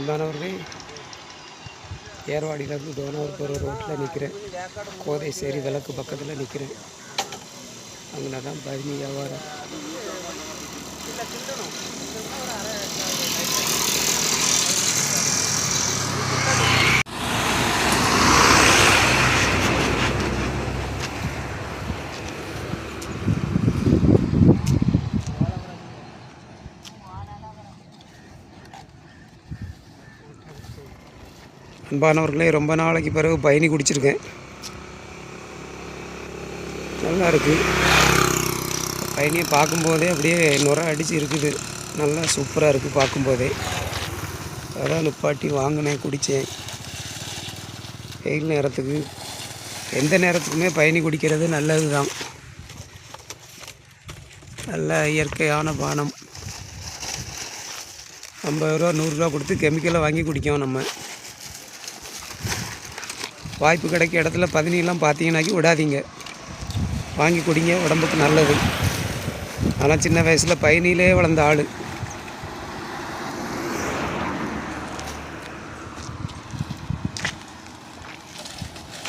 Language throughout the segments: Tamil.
அன்பானவர்களே, ஏர்வாடியிலேருந்து தோனாவூர் போகிற ரோட்டில் நிற்கிறேன். கோதை சேரி விளக்கு பக்கத்தில் நிற்கிறேன். அங்கே தான் பதினி வியாபாரம். அன்பானவர்களே, ரொம்ப நாளைக்கு பிறகு பயணி குடிச்சிருக்கேன். நல்லா இருக்குது. பயணியை பார்க்கும்போதே அப்படியே நுரை அடித்து இருக்குது. நல்லா சூப்பராக இருக்குது பார்க்கும்போதே. அதான் நிப்பாட்டி வாங்கினேன், குடித்தேன். வெயில் நேரத்துக்கு எந்த நேரத்துக்குமே பயணி குடிக்கிறது நல்லது தான். நல்ல இயற்கையான பானம். 50 ரூபா 100 ரூபா கொடுத்து கெமிக்கலை வாங்கி குடிக்கோம். நம்ம வாய்ப்பு கிடைக்க இடத்துல பதினிலாம் பார்த்தீங்கன்னாக்கி விடாதீங்க, வாங்கி குடிங்க, உடம்புக்கு நல்லது. ஆனால் சின்ன வயசில் பயணியிலே வளர்ந்த ஆள்.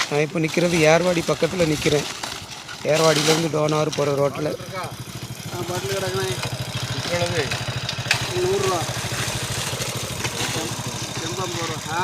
நான் இப்போ நிற்கிறது ஏர்வாடி பக்கத்தில் நிற்கிறேன். ஏர்வாடியிலேருந்து தோனாவூர் போகிற ரோட்டில். பாட்டில் கிடக்குனே 100 ரூபா 80 ரூபா.